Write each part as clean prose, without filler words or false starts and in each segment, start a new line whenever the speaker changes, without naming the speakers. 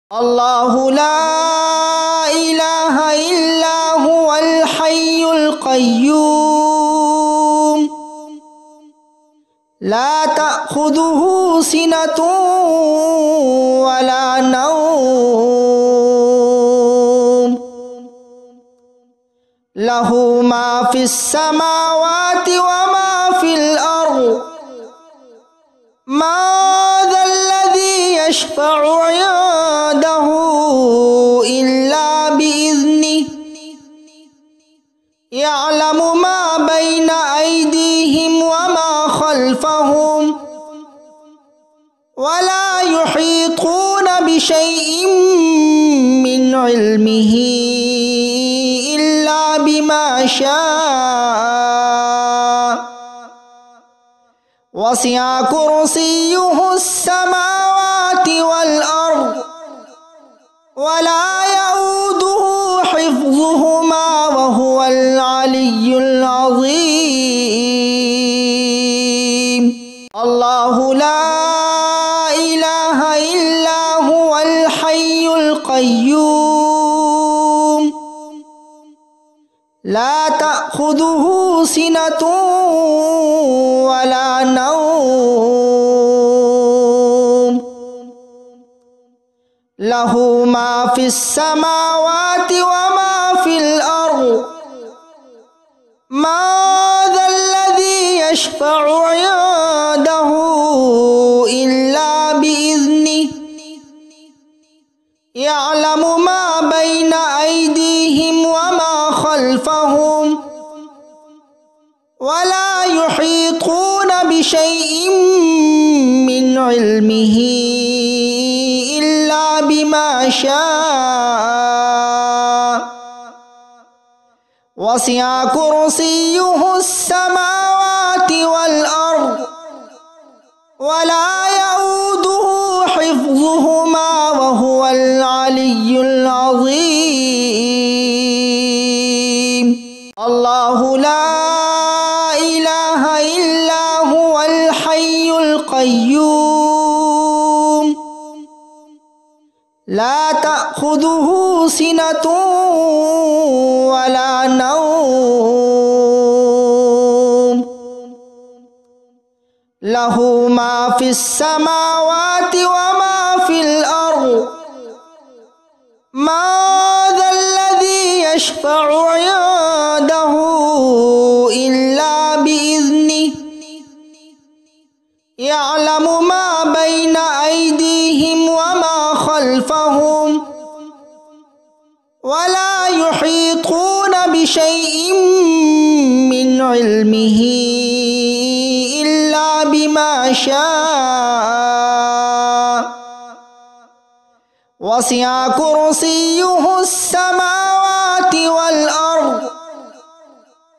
الله لا إله إلا هو الحي القيوم لا تأخذه سنة ولا نوم له ما في السماوات وما في الأرض من ذا الذي يشفع عنده إلا بإذنه يعلم ما بين أيديهم وما خلفهم ولا يحيطون بشيء من علمه إلا بما شاء وسع كرسيه السماوات والأرض ولا يؤوده حفظهما وهو العلي العظيم الله لا إله إلا هو الحي القيوم لا تأخذه سنة ولا نوم له ما في السماوات وما في الأرض من ذا الذي يشفع عنده إلا بإذنه يعلم ما بين أيديهم وما خلفهم ولا يحيطون بشيء من علمه إلا بما شاء وسع كرسيه السماوات والأرض ولا يؤوده حفظهما وهو العلي العظيم الله لا إله إلا هو الحي القيوم لا تأخذه سنة ولا نوم له ما في السماوات وما في الأرض من ذا الذي يشفع عنده إلا بإذنه يعلم ما بين أيديهم وما خلفهم ولا يحيطون بشيء من علمه إلا بما شاء وسع كرسيه السماوات والأرض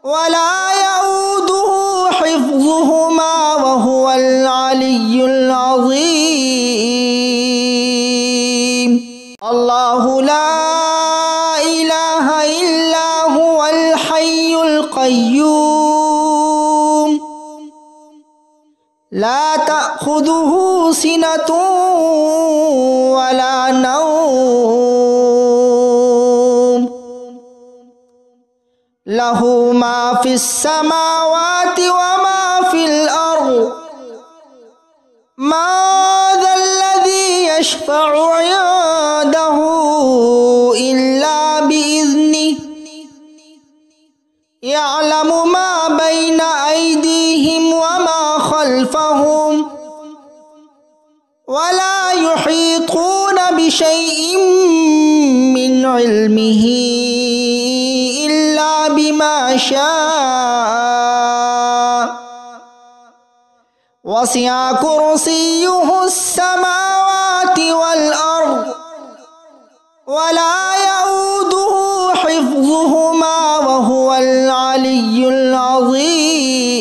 ولا يؤوده حفظهما وهو العلي العظيم الله لا إله إلا هو الحي القيوم لا تأخذه سنة ولا نوم له ما في السماوات وما في الأرض من ذا الذي يشفع عنده إلا بإذنه يعلم ما بين أيديهم وما خلفهم ولا يحيطون بشيء من علمه إلا بما شاء وسع كرسيه السماوات والأرض ولا يؤوده حفظهما وهو العلي العظيم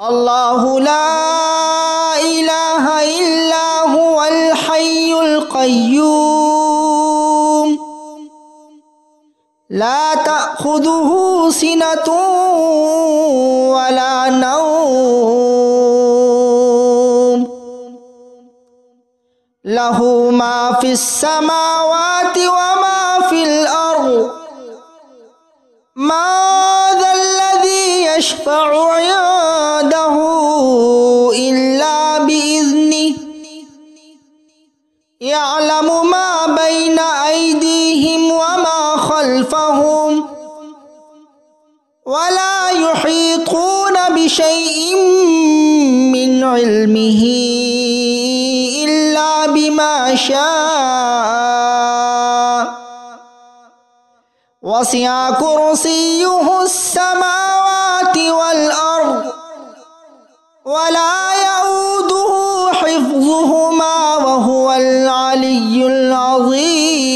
الله لا إله إلا هو الحي القيوم لا تأخذه سنة ولا نوم লাহু মা ফিস সামাওয়াতি ওয়া মা ফিল আরদ মা যাল্লাযী ইয়াশফা'ু 'ইনদাহু ইল্লা বিইذনিহি ইয়া'লামু মা বাইনা আইদিহিম ওয়া মা খালফাহুম ওয়া লা ইউহীতুনা বিশাইইন মিন 'ইলমিহি ইল্লা বিমা শাআ ওয়াসি'a কুরসিয়্যুহুস সামাওয়াতি ওয়াল আরদ ওয়া লা ইয়াউদুহু হিফযুহুমা ওয়া হুয়াল আলিয়্যুল আযীম।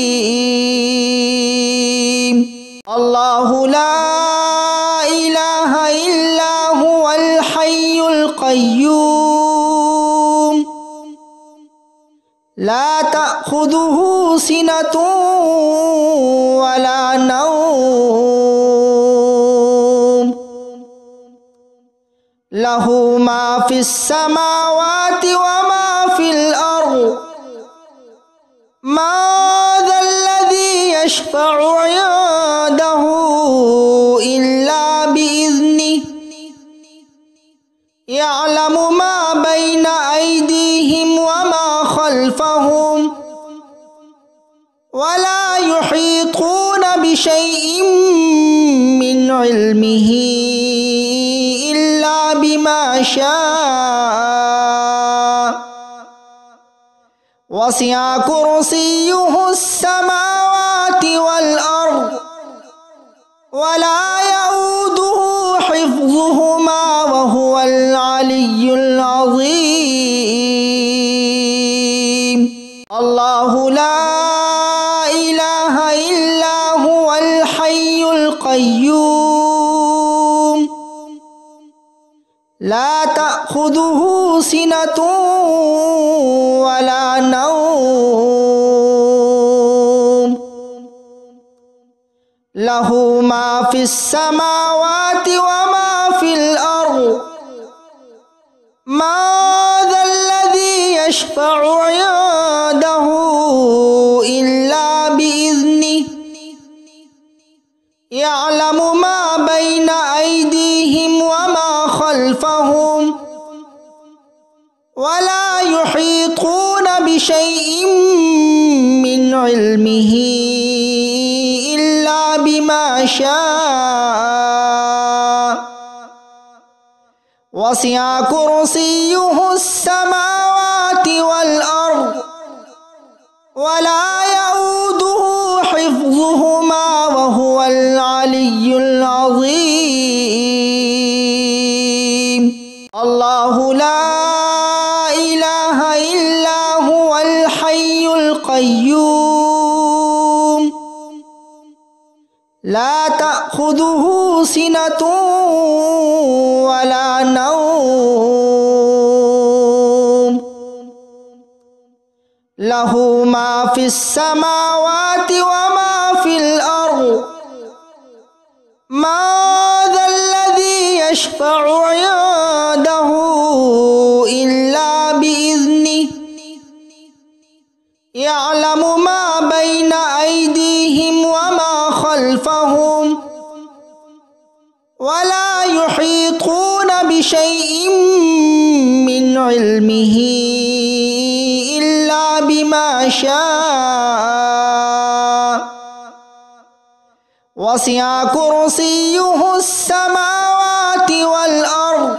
আল্লাহু লা ইলাহা ইল্লা হুয়াল হাইয়ুল কাইয়্যুম লা তা'খুযুহু সিনাতুন ওয়া লা নাওম লাহু মা ফিস সামাওয়াতি ওয়া মা ফিল আরদ মা যাল্লাযী ইয়াশফা'ু 'ইনদাহু ইল্লা বিইذনিহি ইয়া'লামু মা বাইনা আইদিহিম ওয়া মা খালফাহুম ওয়া লা ইউহীতুনা বিশাইইন মিন 'ইলমিহি ইল্লা বিমা শাআ ওয়াসি'a কুরসিয়্যুহুস সামাওয়াতি ওয়াল আরদ ওয়া লা ইয়াউদুহু হিফযুহুমা ওয়া হুয়াল আলিয়্যুল আযীম। আল্লাহু লা ইলাহা ইল্লা হুয়াল হাইয়ুল কাইয়্যুম লা তা'খুযুহু সিনাতুন ওয়া লা নাওম লাহু মা ফিস সামাওয়াতি ওয়া মা ফিল আরদ মা যাল্লাযী ইয়াশফা'ু 'ইনদাহু ইল্লা বিইذনিহি ইয়া'লামু মা বাইনা আইদিহিম ওয়া মা খালফাহুম ওয়া লা ইউহীতুনা বিশাইইন মিন 'ইলমিহি ইল্লা বিমা শাআ ওয়াসি'a কুরসিয়্যুহুস সামাওয়াতি ওয়াল আরদ ওয়া লা ইয়াউদুহু হিফযুহুমা ওয়া হুয়াল আলিয়্যুল আযীম। আল্লাহু লা ইলাহা ইল্লা হুয়াল হাইয়ুল কাইয়্যুম লা তা'খুযুহু সিনাতুন ওয়া লা নাওম লাহু মা ফিস সামাওয়াতি ওয়া মা ফিল আরদ মা যাল্লাযী ইয়াশফা'ু 'ইনদাহু ইল্লা বিইذনিহি ইয়া'লামু মা বাইনা আইদিহিম ওয়া মা খালফাহুম ওয়া লা ইউহীতুনা বিশাইইন মিন 'ইলমিহি ইল্লা বিমা শাআ ওয়াসি'a কুরসিয়্যুহুস সামাওয়াতি ওয়াল আরদ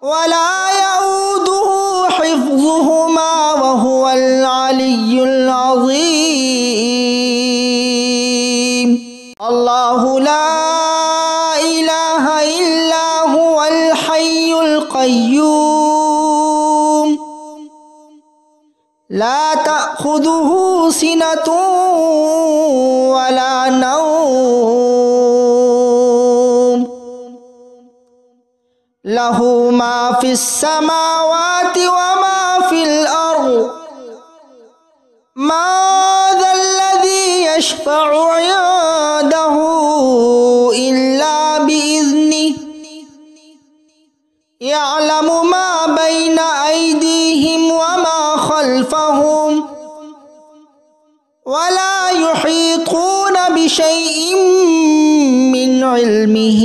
ওয়া লা ইয়াউদুহু হিফযুহুমা ওয়া হুয়াল আলিয়্যুল আযীম। আল্লাহু লা ইলাহা ইল্লা হুয়াল হাইয়ুল কাইয়্যুম লা তা'খুযুহু সিনাতুন ওয়া লা নাওম লাহু মা ফিস সামাওয়াতি ওয়া মা ফিল আরদ মা যাল্লাযী ইয়াশফা'ু 'ইনদাহু ইল্লা বিইذনিহি ইয়া'লামু মা বাইনা আইদিহিম ওয়া মা খালফাহুম خلفهم ولا يحيطون بشيء من علمه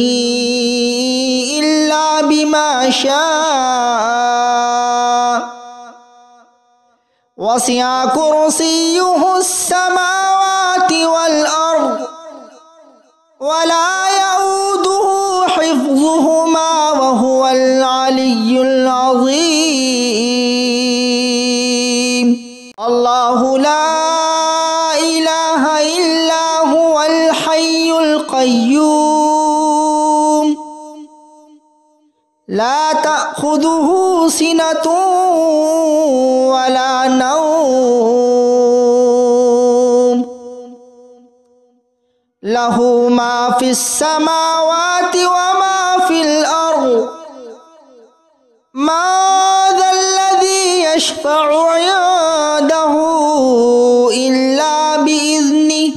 إلا بما شاء وسع كرسيه السماوات والأرض ولا يؤوده حفظهما وهو العلي العظيم الله لا إله إلا هو الحي القيوم لا تأخذه سنة ولا نوم له ما في السماوات وما في الأرض من ذا الذي يشفع عنده إلا بإذنه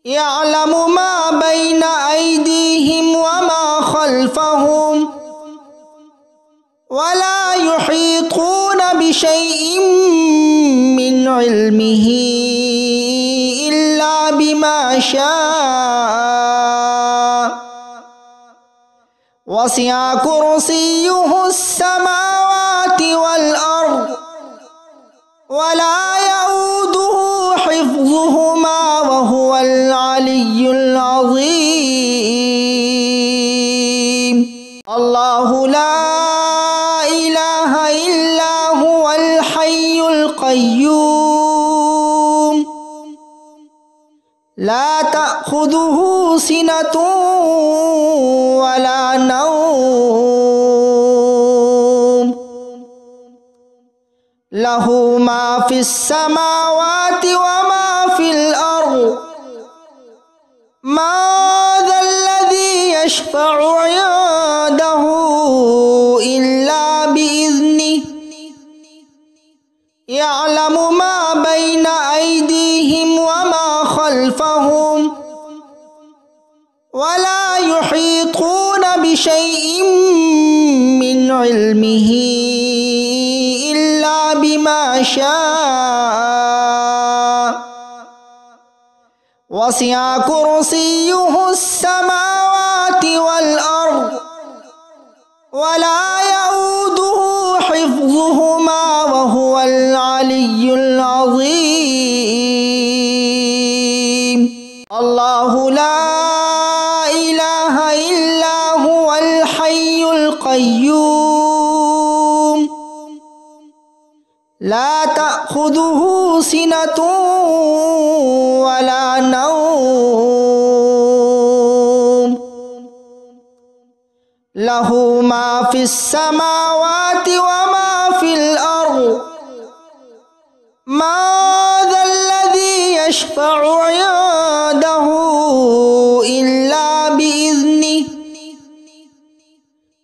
يعلم ما بين أيديهم وما خلفهم ولا يحيطون بشيء من علمه إلا بما شاء وسع كرسيه السماوات والأرض ولا يؤوده حفظهما وهو العلي العظيم الله لا إله إلا هو الحي القيوم لا تأخذه سنة ولا نوم له ما في السماوات وما في الأرض من ذا الذي يشفع عنده إلا بإذنه يعلم ما بين أيديهم وما خلفهم ولا يحيطون بشيء من علمه إلا بما شاء وسع كرسيه السماوات والأرض ولا يؤوده حفظهما وهو العلي العظيم الله لا إله إلا هو الحي القيوم لا تأخذه سنة ولا نوم له ما في السماوات وما في الأرض من ذا الذي يشفع عنده إلا بإذنه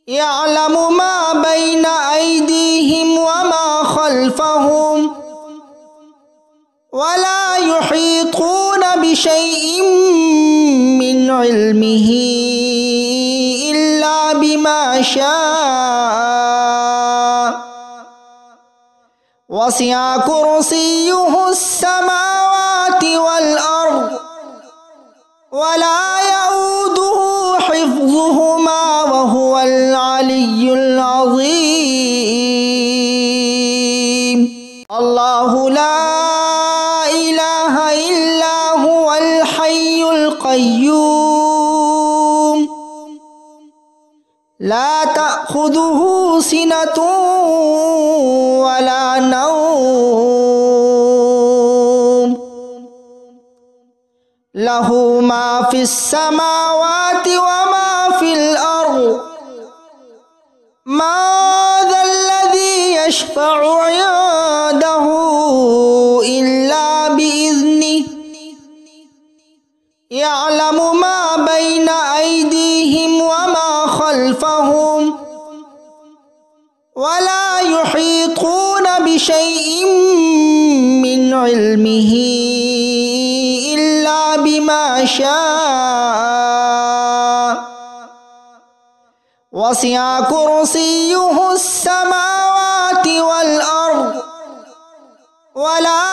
يعلم ما بين أيديهم وما خلفهم ولا يحيطون بشيء من علمه إلا بما شاء وسع كرسيه السماوات والأرض ولا يؤوده حفظهما وهو العلي العظيم الله لا إله إلا هو الحي القيوم لا تأخذه سنة ولا نوم له ما في السماوات وما في الأرض من ذا الذي يشفع عنده إلا بإذنه يعلم ما بين أيديهم وما خلفهم ولا يحيطون بشيء من علمه إلا بما شاء وسع كرسيه السماوات والأرض ولا